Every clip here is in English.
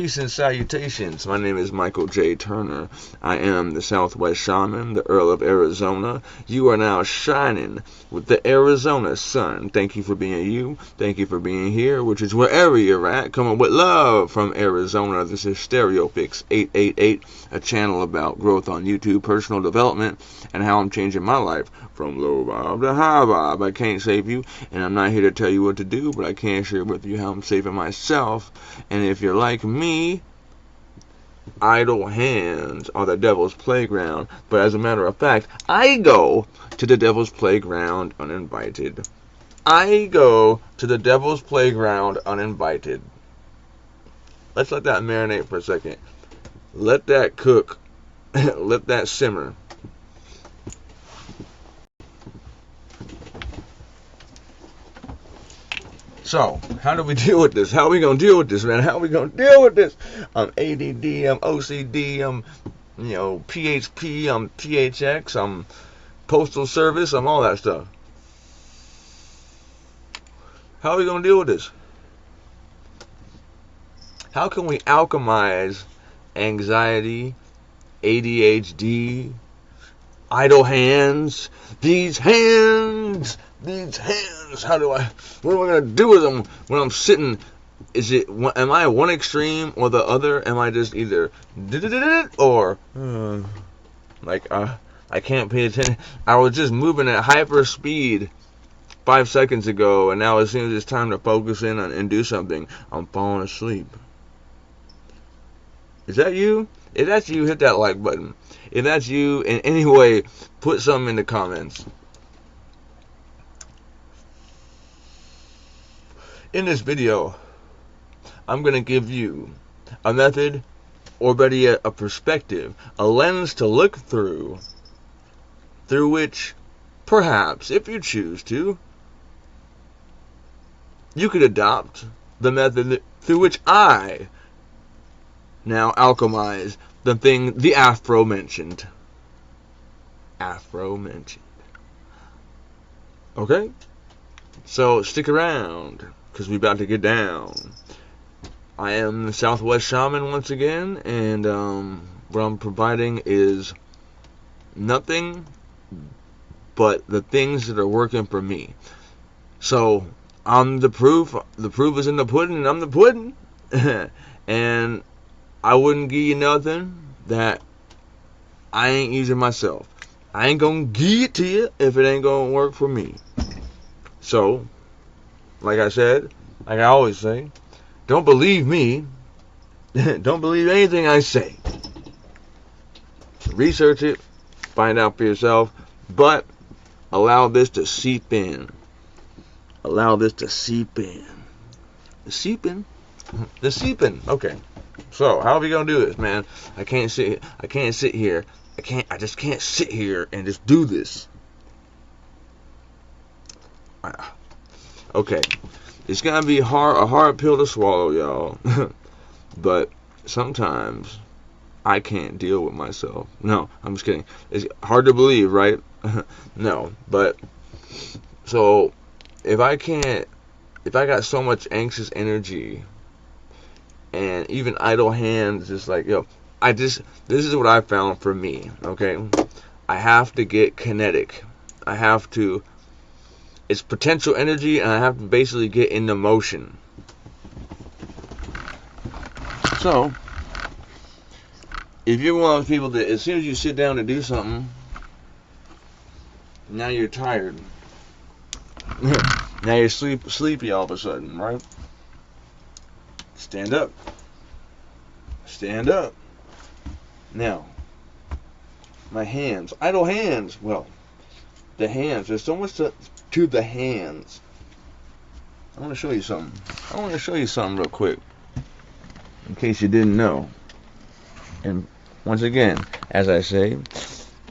Peace and salutations. My name is Michael J. Turner. I am the Southwest Shaman, the Earl of Arizona. You are now shining with the Arizona sun. Thank you for being you. Thank you for being here, which is wherever you're at. Coming with love from Arizona. This is StereoPHX 888, a channel about growth on YouTube, personal development, and how I'm changing my life from low vibe to high vibe. I can't save you, and I'm not here to tell you what to do, but I can share with you how I'm saving myself. And if you're like me, idle hands are the devil's playground. But as a matter of fact, I go to the devil's playground uninvited. I go to the devil's playground uninvited. Let's let that marinate for a second. Let that cook. Let that simmer. So, how do we deal with this? How are we going to deal with this, man? How are we going to deal with this? I'm ADD, I'm OCD, I'm, PHP, I'm THX, I'm Postal Service, I'm all that stuff. How are we going to deal with this? How can we alchemize anxiety, ADHD, idle hands, these hands, what am I going to do with them when I'm sitting? Am I one extreme or the other? Am I just either or I can't pay attention? I was just moving at hyper speed 5 seconds ago, and now as soon as it's time to focus in and do something, I'm falling asleep. Is that you? If that's you, hit that like button. If that's you in any way, put something in the comments. In this video, I'm going to give you a method, or better yet, a perspective, a lens to look through which, perhaps, if you choose to, you could adopt the method through which I now alchemize the aforementioned. Okay? So stick around, because we're about to get down. I am the Southwest Shaman once again, and what I'm providing is nothing but the things that are working for me. So I'm the proof. The proof is in the pudding, and I'm the pudding. And I wouldn't give you nothing that I ain't using myself. I ain't gonna give it to you if it ain't gonna work for me. So, like I said, like I always say, don't believe me. Don't believe anything I say. Research it, find out for yourself, but allow this to seep in. Allow this to seep in. The seeping? The seeping. Okay. So, how are we gonna do this, man? I can't sit here. I just can't sit here and just do this. Okay. It's gonna be a hard pill to swallow, y'all. But sometimes I can't deal with myself. No, I'm just kidding. It's hard to believe, right? No, but so if I got so much anxious energy and even idle hands, just like, this is what I found for me, okay? I have to get kinetic. It's potential energy, and I have to basically get into motion. So, if you're one of those people that as soon as you sit down to do something, now you're tired. Now you're sleepy all of a sudden, right? Stand up. Stand up. Now, my hands, idle hands. Well, the hands. There's so much to the hands. I want to show you something real quick, in case you didn't know. And once again, as I say,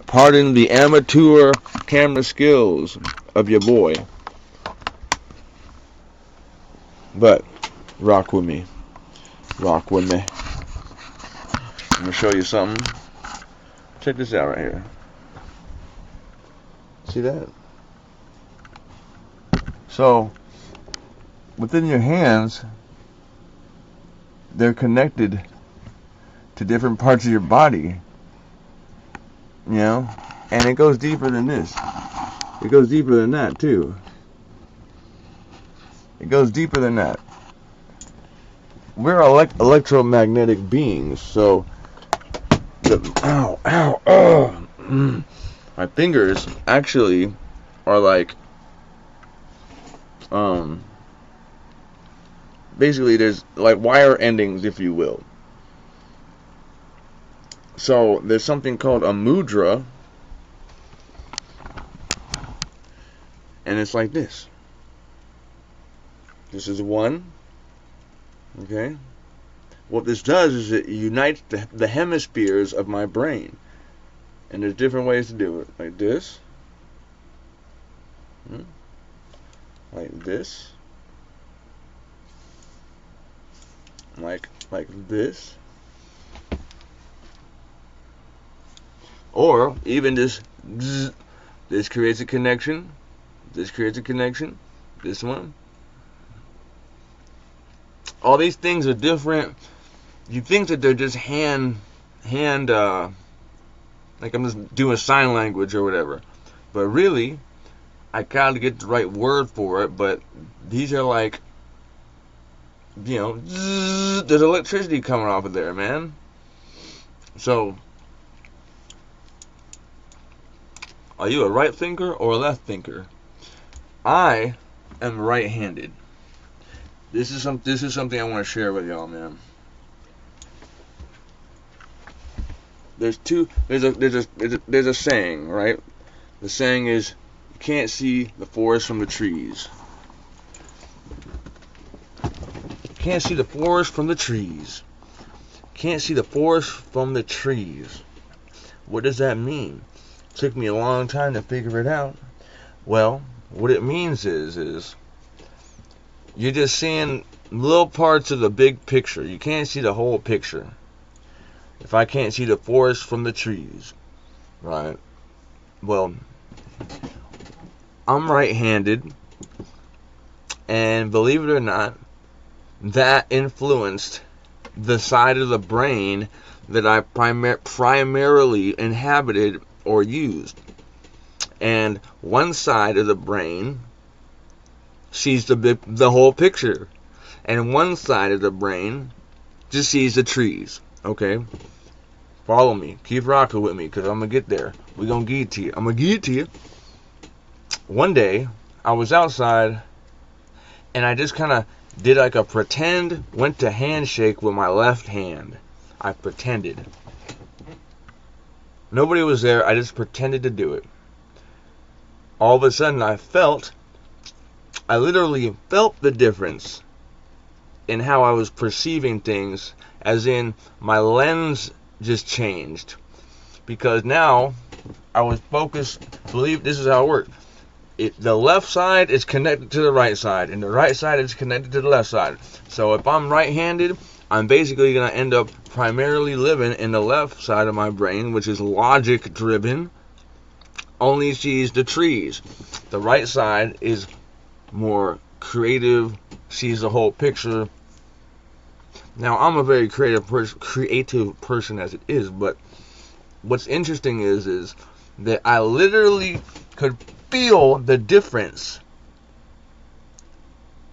pardon the amateur camera skills of your boy, but rock with me. Rock with me. I'm gonna show you something. Check this out right here. See that? So, within your hands, they're connected to different parts of your body, you know, and it goes deeper than this. It goes deeper than that too. It goes deeper than that. We're electromagnetic beings, so my fingers actually are like basically there's like wire endings, if you will. So there's something called a mudra, and it's like this. This is one. Okay. What this does is it unites the hemispheres of my brain, and there's different ways to do it, like this, like this, like this, or even just this creates a connection. This creates a connection. This one. All these things are different. You think that they're just hand like I'm just doing sign language or whatever, but really I gotta get the right word for it. But these are like, you know, there's electricity coming off of there, man. So are you a right thinker or a left thinker? I am right-handed. This is something I want to share with y'all, man. There's a saying, right? The saying is, you can't see the forest from the trees. You can't see the forest from the trees. Can't see the forest from the trees. What does that mean? It took me a long time to figure it out. Well, what it means is you're just seeing little parts of the big picture. You can't see the whole picture. If I can't see the forest from the trees, right? Well, I'm right-handed, and believe it or not, that influenced the side of the brain that I primarily inhabited or used. And one side of the brain sees the whole picture, and one side of the brain just sees the trees. Okay, follow me, keep rocking with me, because I'm gonna get there. We're gonna get it to you. I'm gonna get it to you. One day I was outside and I just kind of did like a pretend, went to handshake with my left hand. I pretended. Nobody was there, I just pretended to do it. All of a sudden I literally felt the difference in how I was perceiving things, as in my lens just changed. Because now I was focused, believe this is how it worked. The left side is connected to the right side, and the right side is connected to the left side. So if I'm right-handed, I'm basically going to end up primarily living in the left side of my brain, which is logic-driven, only sees the trees. The right side is more creative, sees the whole picture. Now, I'm a very creative person as it is, but what's interesting is that I literally could feel the difference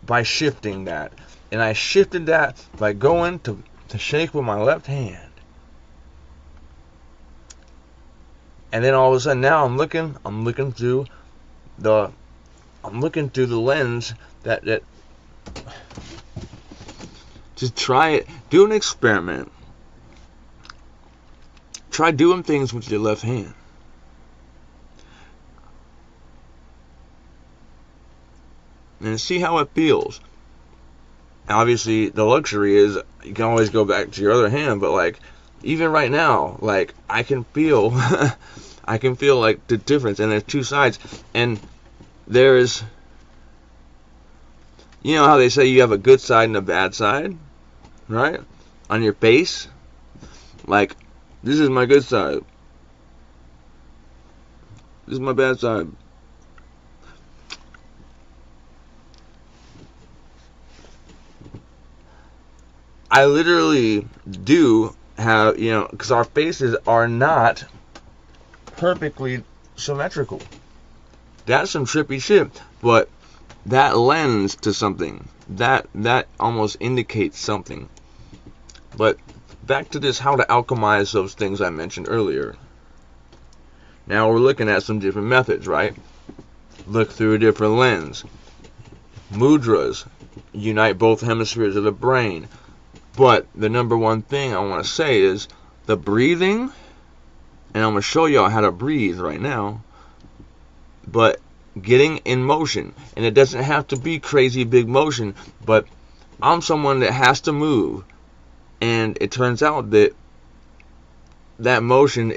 by shifting that. And I shifted that by going to shake with my left hand. And then all of a sudden now I'm looking through the lens that just try it. Do an experiment. Try doing things with your left hand. And see how it feels. Obviously, the luxury is you can always go back to your other hand, but like even right now, like I can feel I can feel like the difference, and there's two sides, and there's, you know how they say you have a good side and a bad side, right? On your face, like this is my good side, this is my bad side. I literally do have, because our faces are not perfectly symmetrical. That's some trippy shit, but that lends to something. That almost indicates something. But back to this, how to alchemize those things I mentioned earlier. Now we're looking at some different methods, right? Look through a different lens. Mudras unite both hemispheres of the brain. But the number one thing I want to say is the breathing, and I'm going to show y'all how to breathe right now, but getting in motion. And it doesn't have to be crazy big motion, but I'm someone that has to move. And it turns out that motion,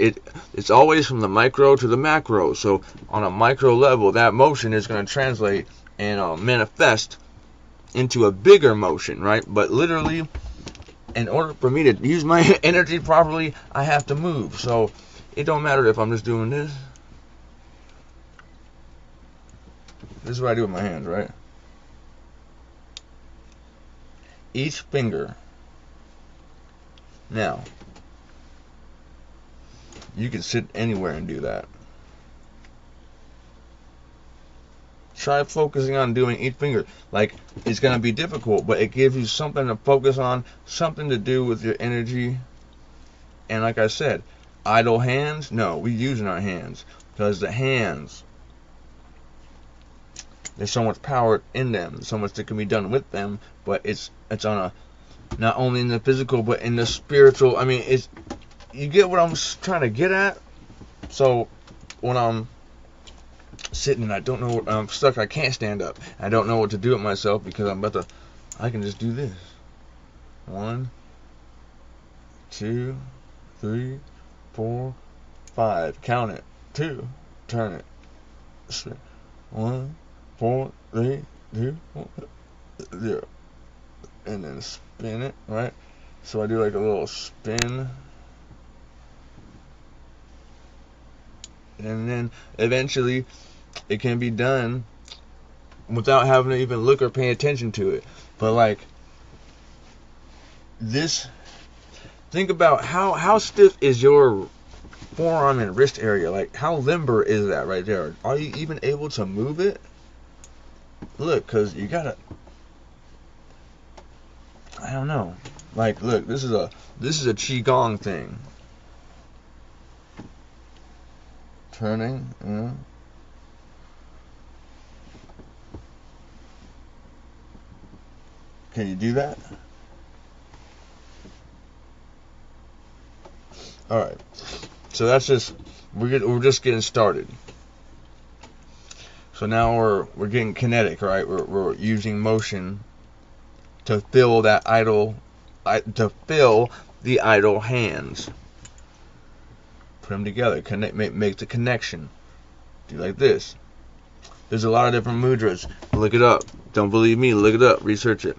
it's always from the micro to the macro. So on a micro level, that motion is going to translate and manifest into a bigger motion, right? But literally, in order for me to use my energy properly, I have to move. So it don't matter if I'm just doing this. This is what I do with my hands, right? Each finger. Now, you can sit anywhere and do that. Try focusing on doing each finger. Like, it's going to be difficult, but it gives you something to focus on, something to do with your energy. And like I said, idle hands, no, we're using our hands. Because the hands, there's so much power in them, so much that can be done with them, but it's on a, not only in the physical, but in the spiritual. I mean, you get what I'm trying to get at? So, when I'm sitting and I don't know, I'm stuck, I can't stand up, I don't know what to do with myself because I can just do this. 1, 2, 3, 4, 5, count it. 2, turn it. 1, 4, 3, 2, 1, 0, and then spin it, right? So I do like a little spin, and then eventually it can be done without having to even look or pay attention to it. But like this, think about how stiff is your forearm and wrist area. Like, how limber is that right there? Are you even able to move it? Look, because you gotta, I don't know. Like, look, this is a qigong thing. Turning, Can you do that? All right. So that's just, we're just getting started. So now we're getting kinetic, right? We're using motion to fill the idle hands. Put them together, make the connection. Do like this. There's a lot of different mudras. Look it up. Don't believe me, look it up, research it.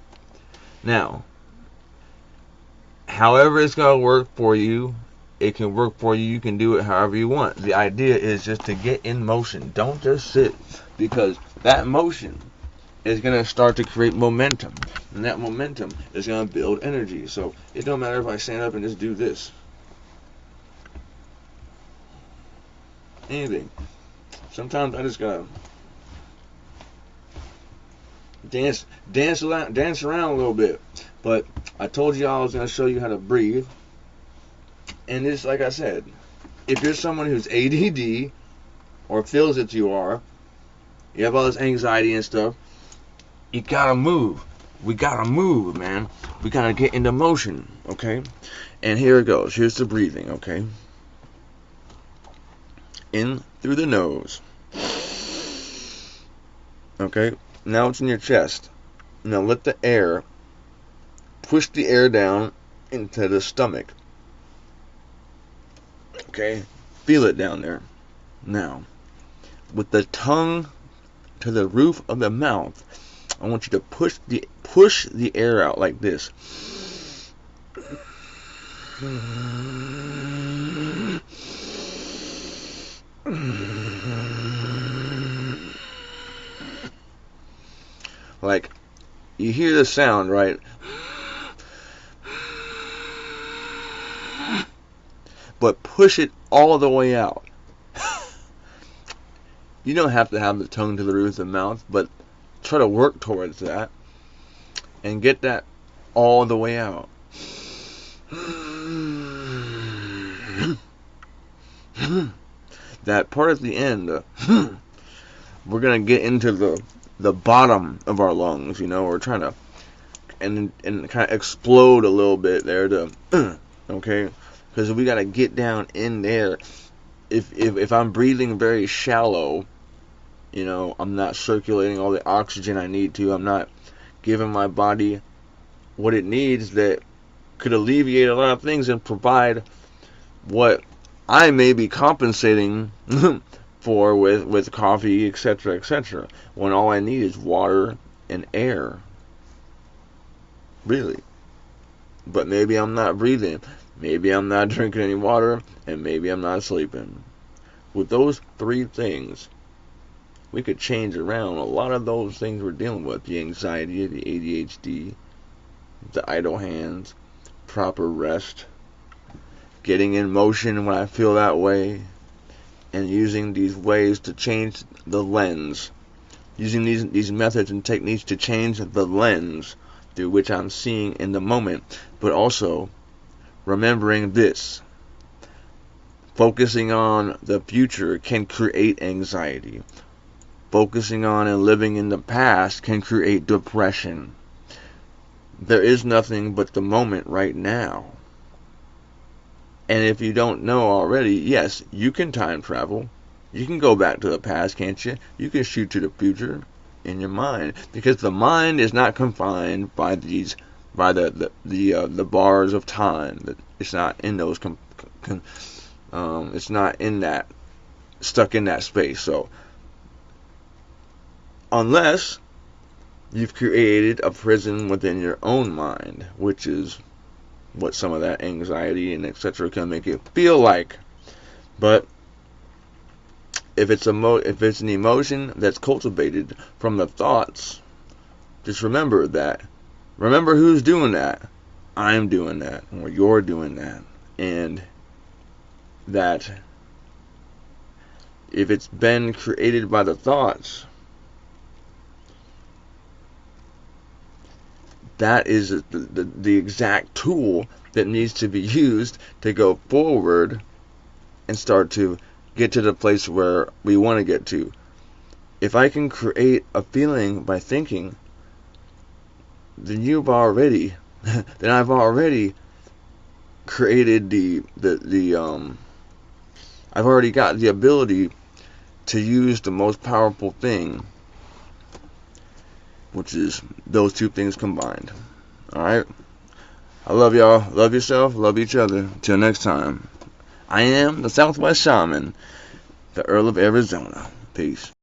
Now, however it's gonna work for you, it can work for you. You can do it however you want. The idea is just to get in motion. Don't just sit, because that motion is going to start to create momentum, and that momentum is going to build energy. So it don't matter if I stand up and just do this. Anything. Sometimes I just gotta dance around a little bit. But I told you I was going to show you how to breathe. And it's like I said, if you're someone who's ADD or feels that you have all this anxiety and stuff, you gotta move. We gotta move, man. We gotta get into motion, okay? And here it goes. Here's the breathing, okay? In through the nose. Okay? Now it's in your chest. Now let the air, push the air down into the stomach. Okay? Feel it down there. Now, with the tongue to the roof of the mouth, I want you to push the air out like this. Like, you hear the sound, right? but push it all the way out. You don't have to have the tongue to the roof of the mouth, but try to work towards that and get that all the way out. That part at the end, we're gonna get into the bottom of our lungs. You know, we're trying to and kind of explode a little bit there to okay, because we gotta get down in there. If I'm breathing very shallow, you know, I'm not circulating all the oxygen I need to. I'm not giving my body what it needs that could alleviate a lot of things and provide what I may be compensating for with coffee, etc., when all I need is water and air. Really. But maybe I'm not breathing. Maybe I'm not drinking any water, and maybe I'm not sleeping. With those three things, we could change around a lot of those things we're dealing with. The anxiety, the ADHD, the idle hands, proper rest, getting in motion when I feel that way, and using these ways to change the lens. Using these methods and techniques to change the lens through which I'm seeing in the moment, but also remembering this. Focusing on the future can create anxiety. Focusing on and living in the past can create depression. There is nothing but the moment right now. And if you don't know already, yes, you can time travel. You can go back to the past, can't you? You can shoot to the future in your mind, because the mind is not confined by the bars of time. It's not in those it's not in that, stuck in that space. So unless you've created a prison within your own mind, which is what some of that anxiety and etc. can make it feel like. But if it's an emotion that's cultivated from the thoughts, just remember that. Remember who's doing that. I'm doing that, or you're doing that. And that if it's been created by the thoughts, that is the exact tool that needs to be used to go forward and start to get to the place where we want to get to. If I can create a feeling by thinking, then I've already created I've already got the ability to use the most powerful thing, which is those two things combined. Alright? I love y'all. Love yourself. Love each other. Till next time. I am the Southwest Shaman, the Earl of Arizona. Peace.